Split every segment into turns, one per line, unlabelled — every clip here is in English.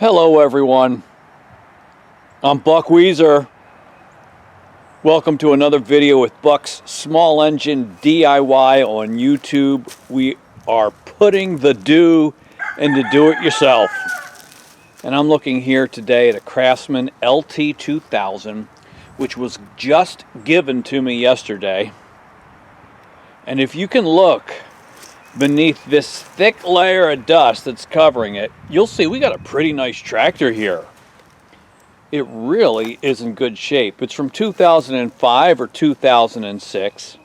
Hello everyone, I'm Buck Weezer. Welcome to another video with Buck's Small Engine DIY on YouTube. We are putting the do into do-it-yourself. And I'm looking here today at a Craftsman LT2000, which was just given to me yesterday. And if you can look beneath this thick layer of dust that's covering it, you'll see we got a pretty nice tractor here. It really is in good shape. It's from 2005 or 2006,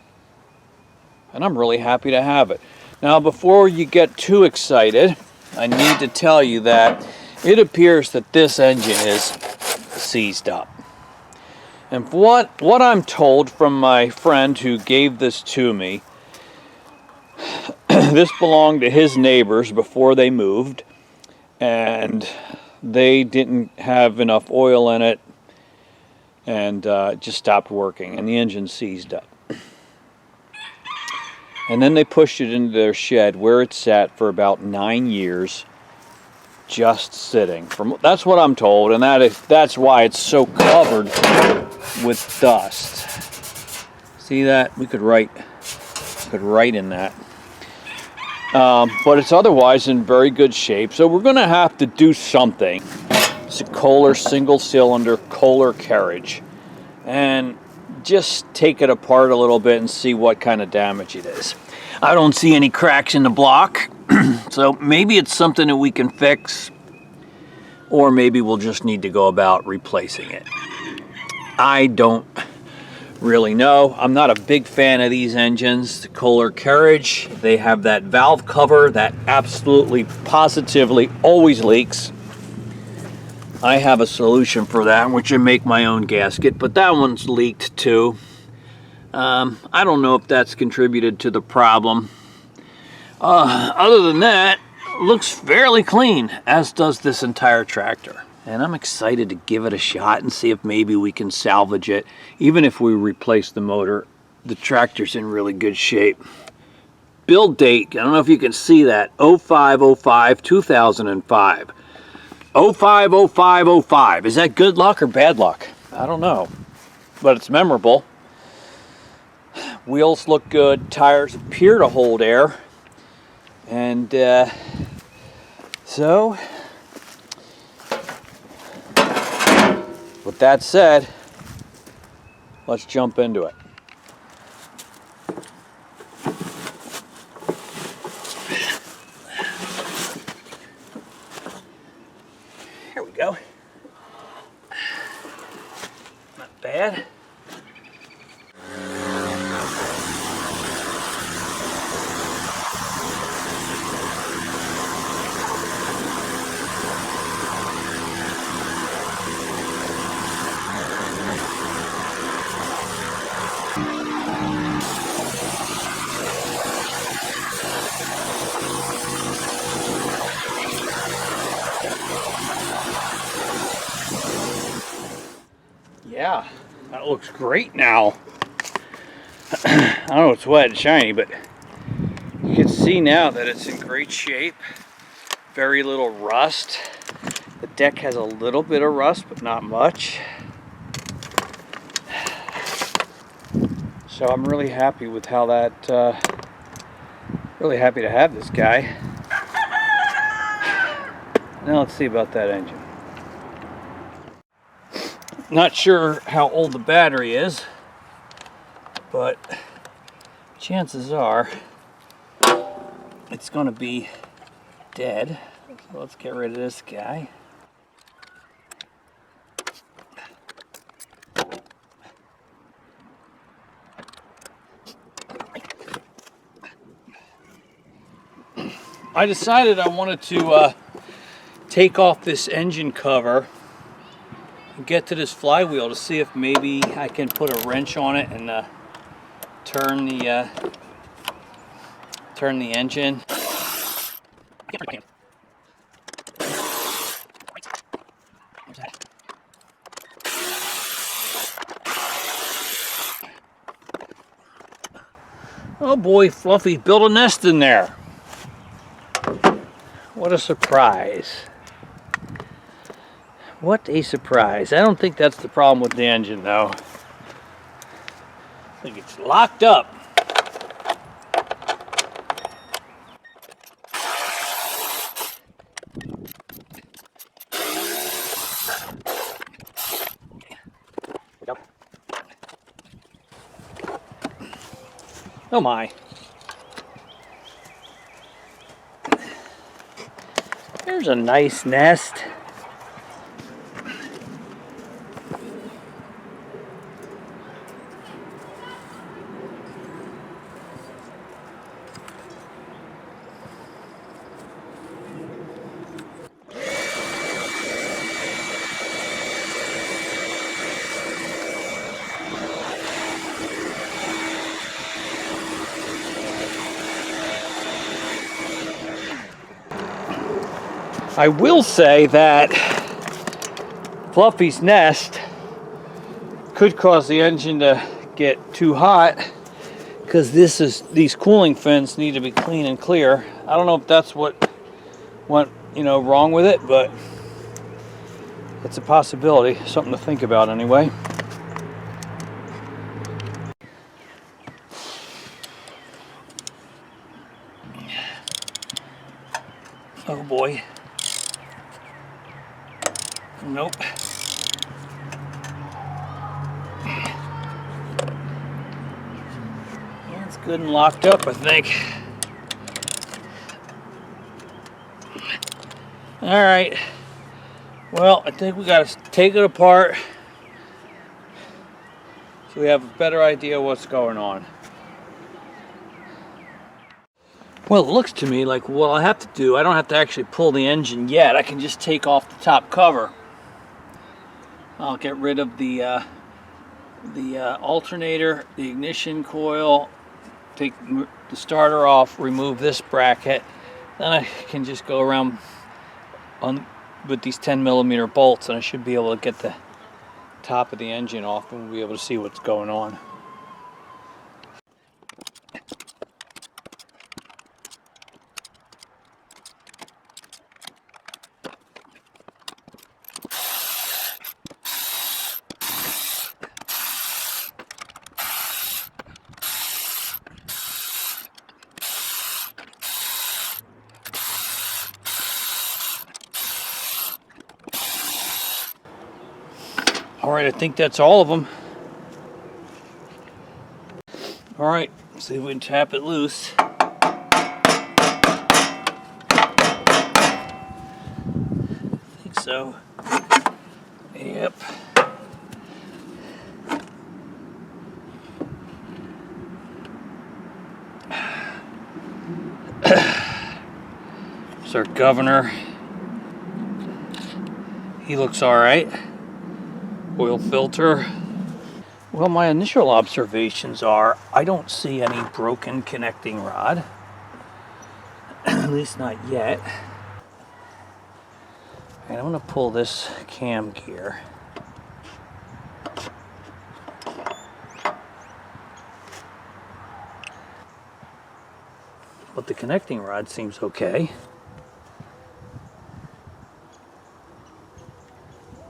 and I'm really happy to have it. Now, before you get too excited, I need to tell you that it appears that this engine is seized up. And what I'm told from my friend who gave this to me, this belonged to his neighbors before they moved, and they didn't have enough oil in it, and it just stopped working, and the engine seized up. And then they pushed it into their shed, where it sat for about 9 years, just sitting. That's what I'm told, and that's why it's so covered with dust. See that? We could write in that. But it's otherwise in very good shape, so we're going to have to do something. It's a KOHLER single-cylinder KOHLER carriage, and just take it apart a little bit and see what kind of damage it is. I don't see any cracks in the block, so maybe it's something that we can fix, or maybe we'll just need to go about replacing it. I don't really know. I'm not a big fan of these engines. The KOHLER carriage, they have that valve cover that absolutely positively always leaks. I have a solution for that, which I make my own gasket, but that one's leaked too. I don't know if that's contributed to the problem. Other than that, it looks fairly clean, as does this entire tractor. And I'm excited to give it a shot and see if maybe we can salvage it. Even if we replace the motor, the tractor's in really good shape. Build date, I don't know if you can see that, 05/05/2005. 05/05/05. Is that good luck or bad luck? I don't know, but it's memorable. Wheels look good, tires appear to hold air. And so, with that said, let's jump into it. Here we go. Not bad. Yeah, that looks great now. I don't know, it's wet and shiny, but you can see now that it's in great shape. Very little rust. The deck has a little bit of rust, but not much. So I'm really happy with how that, really happy to have this guy. Now let's see about that engine. Not sure how old the battery is, but chances are it's going to be dead. So let's get rid of this guy. I decided I wanted to take off this engine cover and get to this flywheel to see if maybe I can put a wrench on it and turn the engine. Oh boy, Fluffy built a nest in there. What a surprise. What a surprise. I don't think that's the problem with the engine though. I think it's locked up. Oh my. There's a nice nest. I will say that Fluffy's nest could cause the engine to get too hot because these cooling fins need to be clean and clear. I don't know if that's what went wrong with it, but it's a possibility, something to think about anyway. Oh boy. Nope. Yeah, it's good and locked up, I think. All right. Well, I think we got to take it apart so we have a better idea what's going on. Well, it looks to me like what I have to do, I don't have to actually pull the engine yet. I can just take off the top cover. I'll get rid of the alternator, the ignition coil, take the starter off, remove this bracket. Then I can just go around with these 10mm bolts, and I should be able to get the top of the engine off, and we'll be able to see what's going on. All right, I think that's all of them. All right, see if we can tap it loose. I think so. Yep. It's our governor. He looks all right. Oil filter. Well, my initial observations are I don't see any broken connecting rod. At least not yet. And I'm going to pull this cam gear. But the connecting rod seems okay.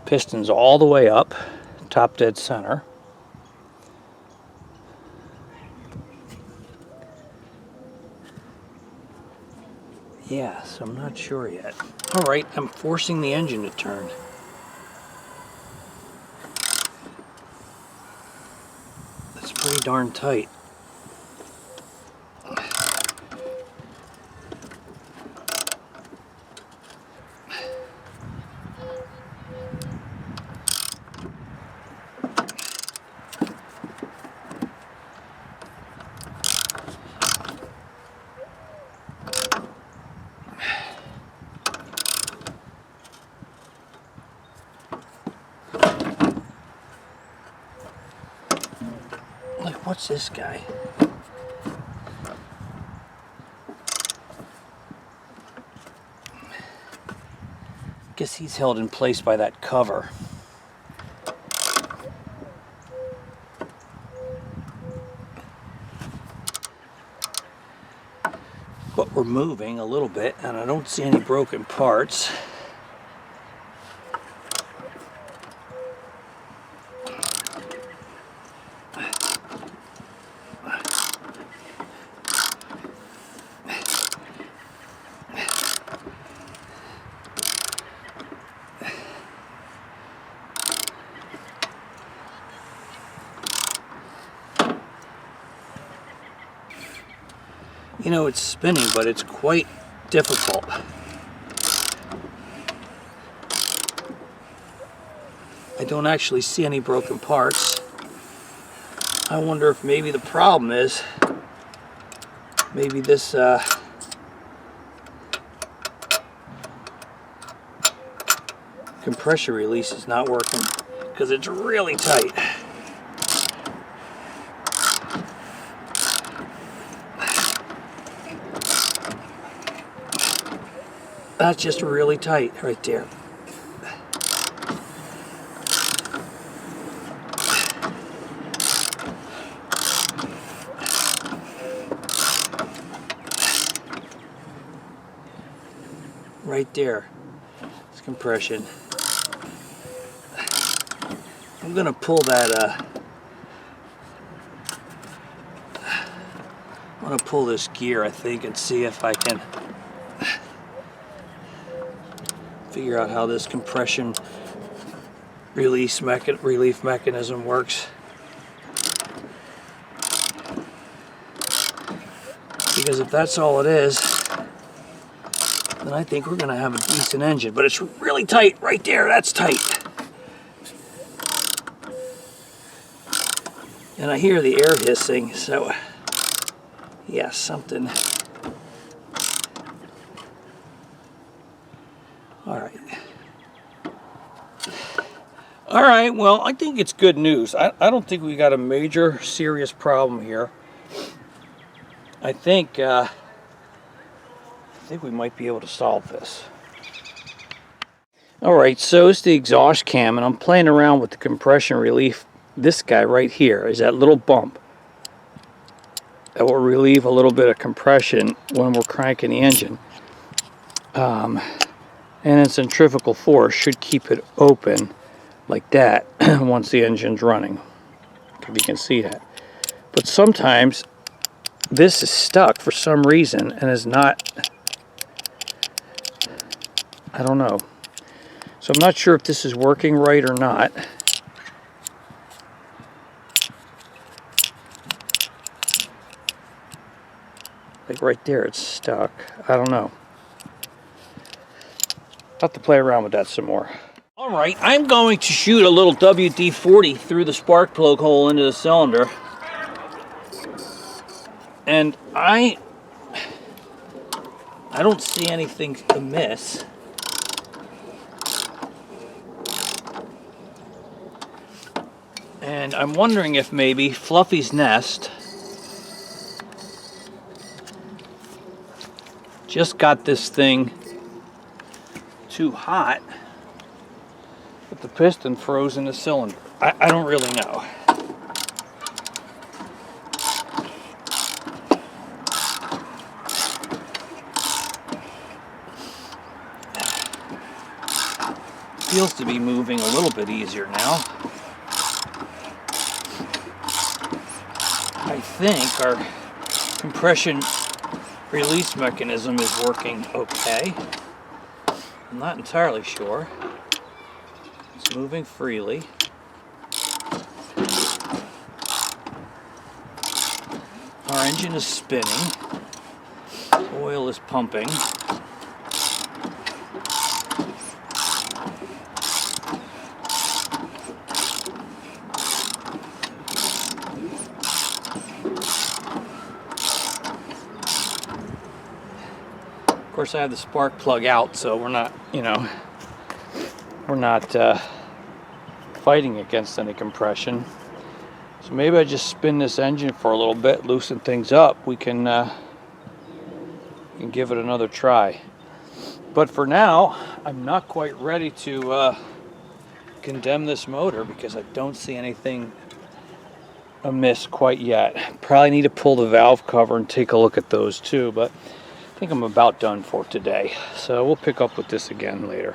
Piston's all the way up, top dead center. Yeah, so I'm not sure yet. All right, I'm forcing the engine to turn. That's pretty darn tight. Like, what's this guy? Guess he's held in place by that cover. But we're moving a little bit, and I don't see any broken parts. You know, it's spinning, but it's quite difficult. I don't actually see any broken parts. I wonder if maybe the problem is maybe this compression release is not working because it's really tight. That's just really tight right there. Right there. It's compression. I'm gonna pull that I'm gonna pull this gear, I think, and see if I can figure out how this compression relief mechanism works. Because if that's all it is, then I think we're gonna have a decent engine. But it's really tight right there, that's tight. And I hear the air hissing, so yeah, something. All right, well, I think it's good news. I don't think we got a major serious problem here. I think we might be able to solve this. All right, so it's the exhaust cam, and I'm playing around with the compression relief. This guy right here is that little bump that will relieve a little bit of compression when we're cranking the engine. And its centrifugal force should keep it open like that once the engine's running, if you can see that. But sometimes this is stuck for some reason and is not, I don't know. So I'm not sure if this is working right or not. Like right there, it's stuck. I don't know. I'll have to play around with that some more. All right, I'm going to shoot a little WD-40 through the spark plug hole into the cylinder. And I don't see anything amiss. And I'm wondering if maybe Fluffy's nest just got this thing too hot, but the piston froze in the cylinder. I don't really know. Feels to be moving a little bit easier now. I think our compression release mechanism is working okay. I'm not entirely sure. It's moving freely. Our engine is spinning. Oil is pumping. Of course, I have the spark plug out, so we're not, we're not fighting against any compression. So maybe I just spin this engine for a little bit, loosen things up. We can give it another try. But for now, I'm not quite ready to condemn this motor because I don't see anything amiss quite yet. Probably need to pull the valve cover and take a look at those too, but I think I'm about done for today. So we'll pick up with this again later.